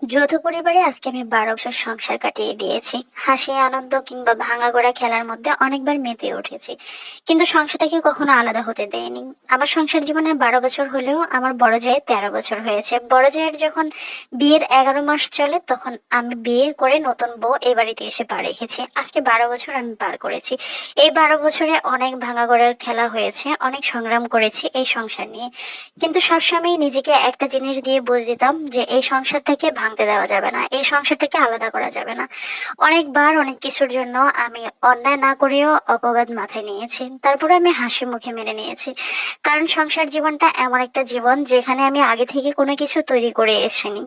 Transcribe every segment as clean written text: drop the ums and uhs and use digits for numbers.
যৌথ পরিবারে আজকে আমি 12 বছর সংসার কাটিয়ে দিয়েছি। হাসি আনন্দ কিংবা ভাঙাগোড়া খেলার মধ্যে অনেকবার মেতে উঠেছি, কিন্তু সংসারটাকে কখনো আলাদা হতে দেয়নি। আমার সংসার জীবনে 12 বছর হলেও আমার বড় জায়ের 13 বছর হয়েছে। বড় জায়ের যখন বিয়ের 11 মাস চলে, তখন আমি বিয়ে করে নতুন বউ এই বাড়িতে এসে পা রেখেছি। আজকে 12 বছর আমি পার করেছি। এই 12 বছরে অনেক ভাঙাগোড়ার খেলা হয়েছে, অনেক সংগ্রাম করেছি এই সংসার নিয়ে। কিন্তু সবসময় নিজেকে একটা জিনিস দিয়ে বুঝ দিতাম যে এই সংসারটাকে ভাঙতে দেওয়া যাবে না, এই সংসারটাকে আলাদা করা যাবে না। অনেকবার অনেক কিছুর জন্য আমি অন্যায় না করেও অপবাদ মাথায় নিয়েছি, তারপরে আমি হাসি মুখে মেনে নিয়েছি। কারণ সংসার জীবনটা এমন একটা জীবন যেখানে আমি আগে থেকে কোনো কিছু তৈরি করে এসেনি।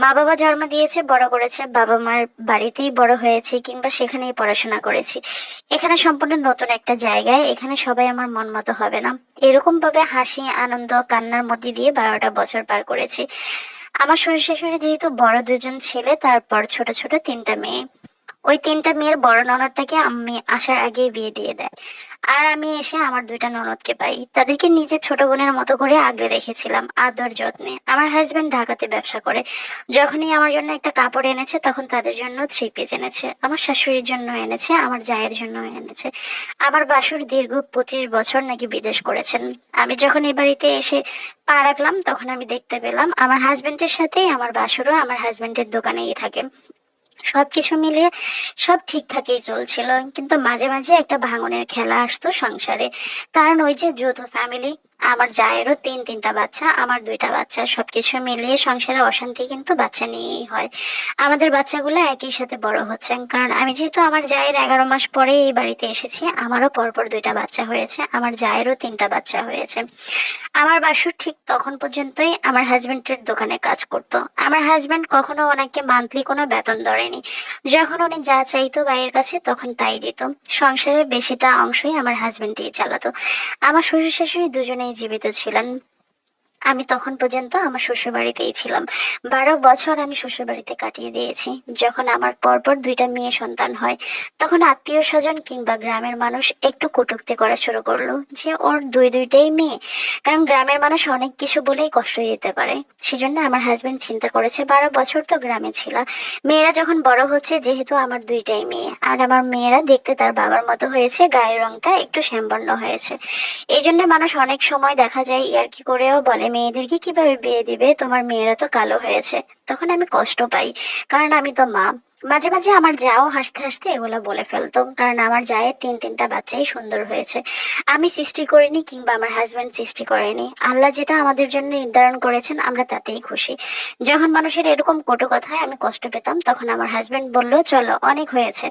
মা বাবা জন্ম দিয়েছে, বড় করেছে, বাবা মার বাড়িতেই বড় হয়েছে কিংবা সেখানেই পড়াশোনা করেছি। এখানে সম্পূর্ণ নতুন একটা জায়গায়, এখানে সবাই আমার মন মতো হবে না। এরকম ভাবে হাসি আনন্দ কান্নার মধ্যে দিয়ে 12টা বছর পার করেছি। আমার শ্বশুর শাশুড়ি যেহেতু বড় দুজন ছেলে, তারপর ছোট ছোট 3টা মেয়ে। ওই 3টা মেয়ের বড় ননদটাকে আমি আসার আগেই বিয়ে দিয়ে দেয়। আর আমি এসে আমার 2টা ননদকে পাই, তাদেরকে নিজের ছোট বোনের মতো করে আগলে রেখেছিলাম আদর যত্নে। আমার হাজবেন্ড ঢাকাতে ব্যবসা করে। যখনই আমার জন্য একটা কাপড় এনেছে, তখন তাদের জন্য 3 পিস এনেছে, আমার শাশুড়ির জন্য এনেছে, আমার জায়ের জন্য এনেছে। আমার বাসুর দীর্ঘ 25 বছর নাকি বিদেশ করেছেন। আমি যখন এই বাড়িতে এসে পা রাখলাম, তখন আমি দেখতে পেলাম আমার হাজবেন্ডের সাথেই আমার বাসুরও আমার হাজবেন্ডের দোকানেই থাকে। সবকিছু মিলিয়ে সব ঠিকঠাকই চলছিল, কিন্তু মাঝে মাঝে একটা ভাঙনের খেলা আসতো সংসারে। কারণ ওই যে যৌথ ফ্যামিলি, আমার জায়েরও 3টা বাচ্চা, আমার 2টা বাচ্চা, সবকিছু মিলিয়ে সংসারে অশান্তি কিন্তু বাচ্চা নিয়েই হয়। আমাদের বাচ্চাগুলো একই সাথে বড় হচ্ছেন, কারণ আমি যেহেতু আমার জায়ের 11 মাস পরে এই বাড়িতে এসেছি, আমারও পরপর 2টা বাচ্চা হয়েছে, আমার জায়েরও 3টা বাচ্চা হয়েছে। আমার বাসুর ঠিক তখন পর্যন্তই আমার হাজবেন্ডের দোকানে কাজ করতো। আমার হাজবেন্ড কখনো ওনাকে মান্থলি কোনো বেতন ধরেনি। যখন উনি যা চাইতো ভাইয়ের কাছে, তখন তাই দিত। সংসারের বেশিটা অংশই আমার হাজবেন্ডই চালাতো। আমার শ্বশুর শাশুড়ি দুজনেই জীবিত ছিলেন। আমি তখন পর্যন্ত আমার শ্বশুর বাড়িতেই ছিলাম। 12 বছর আমি শ্বশুর বাড়িতে কাটিয়ে দিয়েছি। যখন আমার পরপর 2টা মেয়ে সন্তান হয়, তখন আত্মীয় স্বজন কিংবা গ্রামের মানুষ একটু কটূক্তি করা শুরু করলো যে ওর দুইটাই মেয়ে। কারণ গ্রামের মানুষ অনেক কিছু বলেই কষ্ট দিতে পারে। সেজন্য আমার হাজবেন্ড চিন্তা করেছে, 12 বছর তো গ্রামে ছিল, মেয়েরা যখন বড় হচ্ছে, যেহেতু আমার 2টাই মেয়ে আর আমার মেয়েরা দেখতে তার বাবার মতো হয়েছে, গায়ের রংটা একটু শ্যামবর্ণ হয়েছে, এই জন্য মানুষ অনেক সময় দেখা যায় ইয়ার্কি করেও বলে, মেয়েদেরকে কিভাবে বিয়ে দিবে, তোমার মেয়েরা তো কালো হয়েছে। তখন আমি কষ্ট পাই, কারণ আমি তো মা। মাঝে মাঝে আমার যাও হাসতে হাসতে এগুলো বলে ফেলতো, কারণ আমার জায়ের 3টা বাচ্চাই সুন্দর হয়েছে। আমি সৃষ্টি করিনি কিংবা আমার হাজবেন্ড সৃষ্টি করেনি, আল্লাহ যেটা আমাদের জন্য নির্ধারণ করেছেন আমরা তাতেই খুশি। যখন মানুষের এরকম কটু কথায় আমি কষ্ট পেতাম, তখন আমার হাজবেন্ড বলল, চলো অনেক হয়েছে,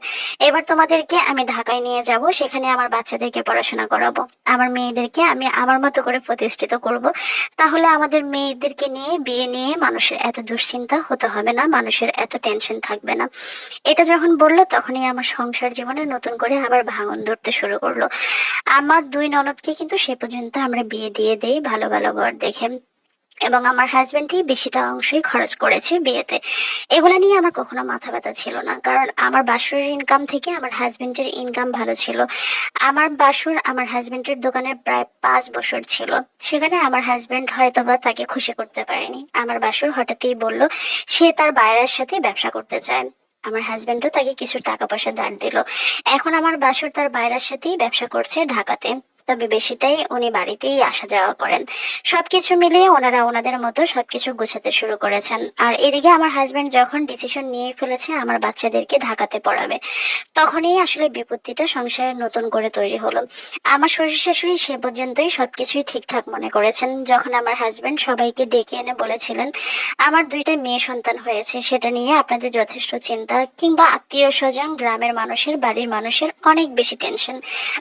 এবার তোমাদেরকে আমি ঢাকায় নিয়ে যাব, সেখানে আমার বাচ্চাদেরকে পড়াশোনা করাবো, আমার মেয়েদেরকে আমি আমার মতো করে প্রতিষ্ঠিত করব। তাহলে আমাদের মেয়েদেরকে নিয়ে বিয়ে নিয়ে মানুষের এত দুশ্চিন্তা হতে হবে না, মানুষের এত টেনশন থাকবে না। এটা যখন বললো, তখনই আমার সংসার জীবনে নতুন করে আবার ভাঙন ধরতে শুরু করলো। আমার 2 ননদকে কিন্তু সে পর্যন্ত আমরা বিয়ে দিয়ে দেই ভালো ভালো ঘর দেখে, এবং আমার হাজবেন্ডই বেশিটা অংশই খরচ করেছে বিয়েতে। এগুলা নিয়ে আমার কখনো মাথা ব্যথা ছিল না, কারণ আমার বাসুরের ইনকাম থেকে আমার হাজবেন্ডের ইনকাম ভালো ছিল। আমার বাসুর আমার হাজবেন্ডের দোকানে প্রায় 5 বছর ছিল। সেখানে আমার হাজবেন্ড হয়তোবা তাকে খুশি করতে পারেনি। আমার বাসুর হঠাৎই বলল সে তার বাইরের সাথে ব্যবসা করতে চায়। আমার হাজবেন্ডও তাকে কিছু টাকা পয়সা ধার দিল। এখন আমার বাসুর তার বাইরের সাথেই ব্যবসা করছে ঢাকাতে, তবে বেশিটাই উনি বাড়িতেই আসা যাওয়া করেন। সবকিছু মিলিয়ে ওনারা ওনাদের মতো সবকিছু গোছাতে শুরু করেছেন। আর এদিকে আমার হাজবেন্ড যখন ডিসিশন নিয়ে ফেলেছে আমার বাচ্চাদেরকে ঢাকাতে পড়াবে, তখনই আসলে বিপত্তিটা সংসারে নতুন করে তৈরি হলো। আমার শ্বশুর শাশুড়ি সে পর্যন্তই সবকিছুই ঠিকঠাক মনে করেছেন। যখন আমার হাজবেন্ড সবাইকে ডেকে এনে বলেছিলেন, আমার 2টা মেয়ে সন্তান হয়েছে, সেটা নিয়ে আপনাদের যথেষ্ট চিন্তা, কিংবা আত্মীয় স্বজন গ্রামের মানুষের বাড়ির মানুষের অনেক বেশি টেনশন,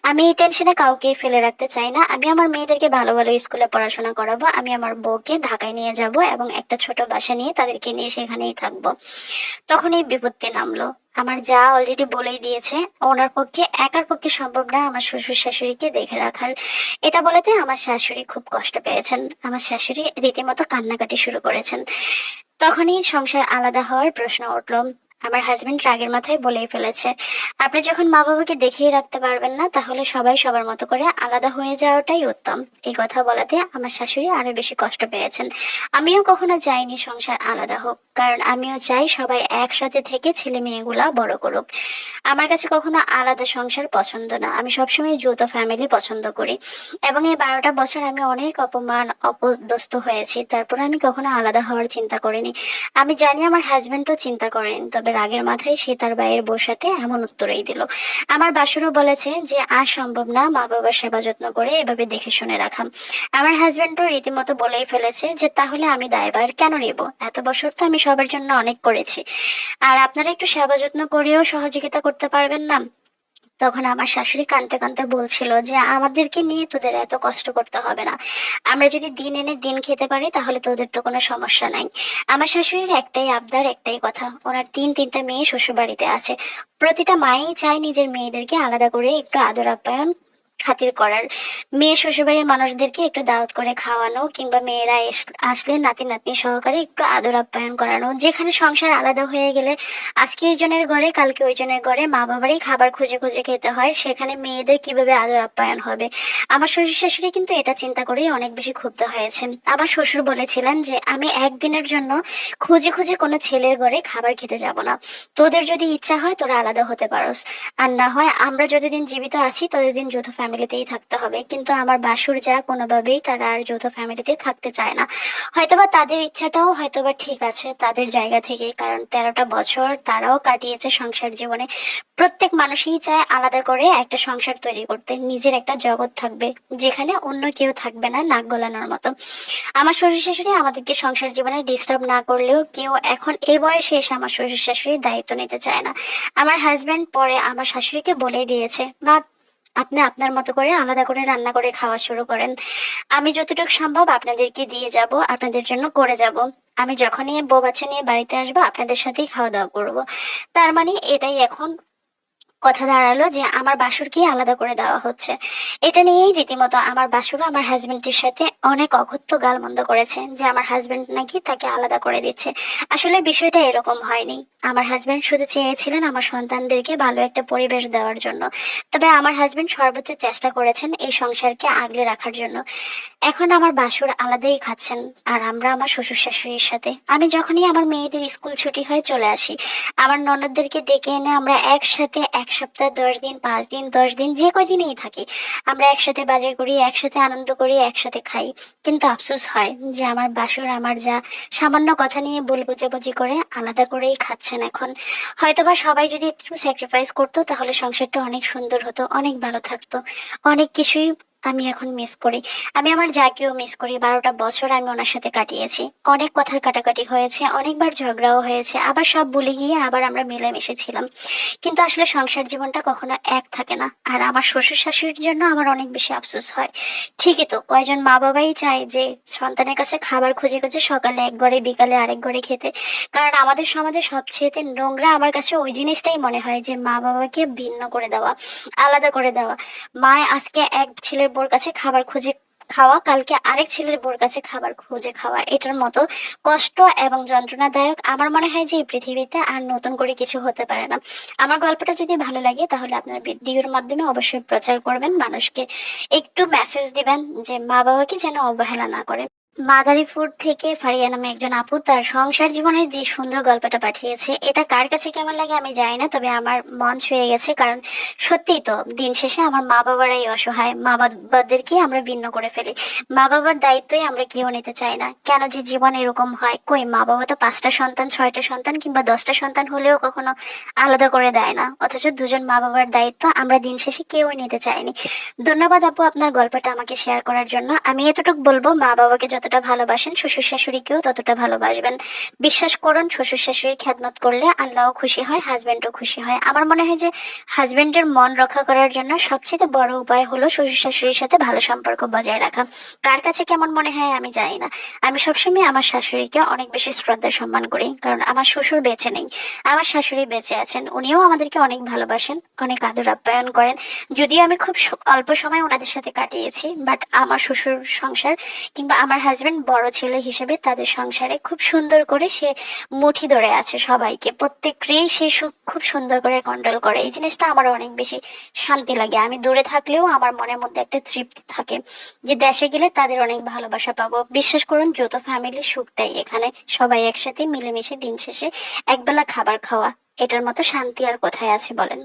আমি এই টেনশনে কাউকে ফেলে রাখতে চাই না, আমি আমার মেয়েদেরকে ভালো ভালো স্কুলে পড়াশোনা করাবো, আমি আমার বউকে ঢাকায় নিয়ে যাব এবং একটা ছোট বাসা নিয়ে তাদেরকে নিয়ে সেখানেই থাকবো। তখন এই বিপত্তি নামলো। আমার যা অলরেডি বলেই দিয়েছে, ওনার পক্ষে একার পক্ষে সম্ভব না আমার শ্বশুর শাশুড়িকে দেখে রাখার। এটা বলেতে আমার শাশুড়ি খুব কষ্ট পেয়েছেন, আমার শাশুড়ি রীতিমতো কান্নাকাটি শুরু করেছেন। তখনই সংসার আলাদা হওয়ার প্রশ্ন উঠলো। আমার হাজবেন্ড রাগের মাথায় বলেই ফেলেছে, আপনি যখন মা বাবাকে দেখেই রাখতে পারবেন না, তাহলে সবাই সবার মতো করে আলাদা হয়ে যাওয়াটাই উত্তম। এই কথা বলাতে আমার শাশুড়ি আরো বেশি কষ্ট পেয়েছেন। আমিও কখনো চাইনি সংসার আলাদা হোক, কারণ আমিও চাই সবাই একসাথে থেকে ছেলে মেয়েগুলা বড় করুক। আমার কাছে কখনো আলাদা সংসার পছন্দ না, আমি সবসময় যৌথ ফ্যামিলি পছন্দ করি। এবং এই 12টা বছর আমি অনেক অপমান অপদস্থ হয়েছি, তারপর আমি কখনো আলাদা হওয়ার চিন্তা করিনি। আমি জানি আমার হাজবেন্ডও চিন্তা করেন, তবে রাগের মাথায় সে তার ভাইয়ের বউর সাথে এমন উত্তরেই দিল। আমার বাসুরও বলেছে যে আর সম্ভব না মা বাবার সেবা যত্ন করে এভাবে দেখে শুনে রাখা। আমার হাজবেন্ডও রীতিমতো বলেই ফেলেছে যে তাহলে আমি দায়ভার কেন নেব, এত বছর তো আমি সবার জন্য অনেক করেছি, আর আপনারা একটু সেবা যত্ন করেও সহযোগিতা করতে পারবেন না? তখন আমার শাশুড়ি কাঁদতে কাঁদতে বলছিল যে আমাদেরকে নিয়ে তোদের এত কষ্ট করতে হবে না, আমরা যদি দিন এনে দিন খেতে পারি তাহলে তোদের তো কোনো সমস্যা নাই। আমার শাশুড়ির একটাই আবদার, একটাই কথা, ওনার তিনটা মেয়ে শ্বশুর বাড়িতে আছে। প্রতিটা মাই চায় নিজের মেয়েদেরকে আলাদা করে একটু আদর আপ্যায়ন খাতির করার, মেয়ে শ্বশুরবাড়ির মানুষদেরকে একটু দাওয়াত করে খাওয়ানো, কিংবা মেয়েরা আসলে নাতি নাতনি সহকারে একটু আদর আপ্যায়ন করানো। যেখানে সংসার আলাদা হয়ে গেলে আজকে এইজনের ঘরে কালকে ওইজনের ঘরে মা বাবারই খাবার খুঁজে খুঁজে খেতে হয়, সেখানে মেয়েদের কিভাবে আদর আপ্যায়ন হবে? আমার শ্বশুর শাশুড়ি কিন্তু এটা চিন্তা করেই অনেক বেশি ক্ষুব্ধ হয়েছেন। আমার শ্বশুর বলেছিলেন যে আমি একদিনের জন্য খুঁজে খুঁজে কোনো ছেলের ঘরে খাবার খেতে যাব না, তোদের যদি ইচ্ছা হয় তোরা আলাদা হতে পারোস, আর না হয় আমরা যতদিন জীবিত আছি ততদিন যৌথ ফ্যামিলিতেই থাকতে হবে। কিন্তু আমার বাসুর যা কোনোভাবেই তারা আর যৌথ ফ্যামিলিতে থাকতে চায় না। হয়তোবা তাদের ইচ্ছাটাও হয়তোবা ঠিক আছে তাদের জায়গা থেকে, কারণ 13টা বছর তারাও কাটিয়েছে সংসার জীবনে। প্রত্যেক মানুষই চায় আলাদা করে একটা সংসার তৈরি করতে, নিজের একটা জগৎ থাকবে যেখানে অন্য কেউ থাকবে না নাক গলানোর মতো। আমার শ্বশুর শাশুড়ি আমাদেরকে সংসার জীবনে ডিস্টার্ব না করলেও কেউ এখন এই বয়সে এসে আমার শ্বশুর শাশুড়ির দায়িত্ব নিতে চায় না। আমার হাজবেন্ড পরে আমার শাশুড়িকে বলে দিয়েছে, মা আপনি আপনার মতো করে আলাদা করে রান্না করে খাওয়া শুরু করেন, আমি যতটুকু সম্ভব আপনাদেরকে দিয়ে যাব, আপনাদের জন্য করে যাব। আমি যখনই বউ বাচ্চা নিয়ে বাড়িতে আসবো আপনাদের সাথেই খাওয়া দাওয়া করবো। তার মানে এটাই এখন কথা দাঁড়ালো যে আমার বাসুরকে আলাদা করে দেওয়া হচ্ছে। এটা নিয়েই রীতিমতো আমার বাসুর আমার হাজবেন্ডের সাথে অনেক অকথ্য গালমন্দ করেছে যে আমার হাজবেন্ড নাকি তাকে আলাদা করে দিচ্ছে। আসলে বিষয়টা এরকম হয়নি। আমার হাজবেন্ড শুধু চেয়েছিলেন আমার সন্তানদেরকে ভালো একটা পরিবেশ দেওয়ার জন্য, তবে আমার হাজবেন্ড সর্বোচ্চ চেষ্টা করেছেন এই সংসারকে আগলে রাখার জন্য। এখন আমার বাসুর আলাদাই খাচ্ছেন, আর আমরা আমার শ্বশুর শাশুড়ির সাথে। আমি যখনই আমার মেয়েদের স্কুল ছুটি হয় চলে আসি, আমার ননদদেরকে ডেকে এনে আমরা একসাথে 1 সপ্তাহ 10 দিন 5 দিন 10 দিন যে কয়দিনেই থাকি, আমরা একসাথে বাজার করি, একসাথে আনন্দ করি, একসাথে খাই। কিন্তু আফসোস হয় যে আমার বাসুর আমার যা সামান্য কথা নিয়ে ভুল বোঝাবুঝি করে আলাদা করেই খাচ্ছেন এখন। হয়তোবা সবাই যদি একটু স্যাক্রিফাইস করতো তাহলে সংসারটা অনেক সুন্দর হতো, অনেক ভালো থাকতো। অনেক কিছুই আমি এখন মিস করি। আমি আমার যাকেও মিস করি। 12টা বছর আমি ওনার সাথে কাটিয়েছি, অনেক কথার কাটাকাটি হয়েছে, অনেকবার ঝগড়াও হয়েছে, আবার সব ভুলে গিয়ে আবার আমরা মিলেমিশে ছিলাম। কিন্তু আসলে সংসার জীবনটা কখনো এক থাকে না, আর আমার শ্বশুর শাশুড়ির জন্য আমার অনেক বেশি আফসোস হয়। ঠিকই তো, কয়জন মা বাবাই চায় যে সন্তানের কাছে খাবার খুঁজে খুঁজে সকালে এক ঘরে বিকালে আরেক ঘরে খেতে। কারণ আমাদের সমাজে সবচেয়ে নোংরা আমার কাছে ওই জিনিসটাই মনে হয় যে মা বাবাকে ভিন্ন করে দেওয়া, আলাদা করে দেওয়া। মা আজকে এক ছেলের বোর কাছে খাবার খুঁজে খাওয়া, কালকে আরেক ছেলের বোর কাছে খাবার খুঁজে খাওয়া, এটার মতো কষ্ট এবং যন্ত্রণাদায়ক আমার মনে হয় যে এই পৃথিবীতে আর নতুন করে কিছু হতে পারে না। আমার গল্পটা যদি ভালো লাগে তাহলে আপনার ভিডিওর মাধ্যমে অবশ্যই প্রচার করবেন, মানুষকে একটু মেসেজ দিবেন যে মা বাবাকে যেন অবহেলা না করে। মাদারীপুর থেকে ফারিয়া নামে একজন আপু তার সংসার জীবনের যে সুন্দর গল্পটা পাঠিয়েছে, এটা কার কাছে কেমন লাগে আমি জানি না, তবে আমার মন ছুঁয়ে গেছে। কারণ সত্যিই তো দিন শেষে আমার মা বাবারাই অসহায়, মা বাবাদেরকে আমরা ভিন্ন করে ফেলি, মা বাবার দায়িত্বই আমরা কেউ নিতে চাই না। কেন যে জীবন এরকম হয়, কই মা বাবা তো 5টা সন্তান 6টা সন্তান কিংবা 10টা সন্তান হলেও কখনো আলাদা করে দেয় না, অথচ দুজন মা বাবার দায়িত্ব আমরা দিন শেষে কেউই নিতে চাইনি। ধন্যবাদ আপু আপনার গল্পটা আমাকে শেয়ার করার জন্য। আমি এতটুকু বলবো, মা বাবাকে যতটা ভালোবাসেন শ্বশুর শাশুড়িকেও ততটা ভালোবাসবেন। বিশ্বাস করুন শ্বশুর শাশুড়ির খেদমত করলে আল্লাহও খুশি হয়, হাজবেন্ডও খুশি হয়। আমার মনে হয় যে হাজবেন্ডের মন রক্ষা করার জন্য সবচেয়ে বড় উপায় হলো শ্বশুর শাশুড়ির সাথে ভালো সম্পর্ক বজায় রাখা। কার কাছে কেমন মনে হয় আমি জানি না, আমি সবসময় আমার শাশুড়িকে অনেক বেশি শ্রদ্ধা সম্মান করি, কারণ আমার শ্বশুর বেঁচে নেই, আমার শাশুড়ি বেঁচে আছেন। উনিও আমাদেরকে অনেক ভালোবাসেন, অনেক আদর আপ্যায়ন করেন। যদিও আমি খুব অল্প সময় ওনাদের সাথে কাটিয়েছি, বাট আমার শ্বশুর সংসার কিংবা আমার হাজবেন্ড বড় ছেলে হিসেবে তাদের সংসারে খুব সুন্দর করে সে মুঠি ধরে আছে সবাইকে, প্রত্যেককেই সে খুব সুন্দর করে কন্ট্রোল করে। এই জিনিসটা আমার অনেক বেশি শান্তি লাগে। আমি দূরে থাকলেও আমার মনের মধ্যে একটা তৃপ্তি থাকে যে দেশে গেলে তাদের অনেক ভালোবাসা পাবো। বিশ্বাস করুন, যৌথ ফ্যামিলির সুখটাই এখানে। সবাই একসাথে মিলেমিশে দিন শেষে একবেলা খাবার খাওয়া, এটার মতো শান্তি আর কোথায় আছে বলেন।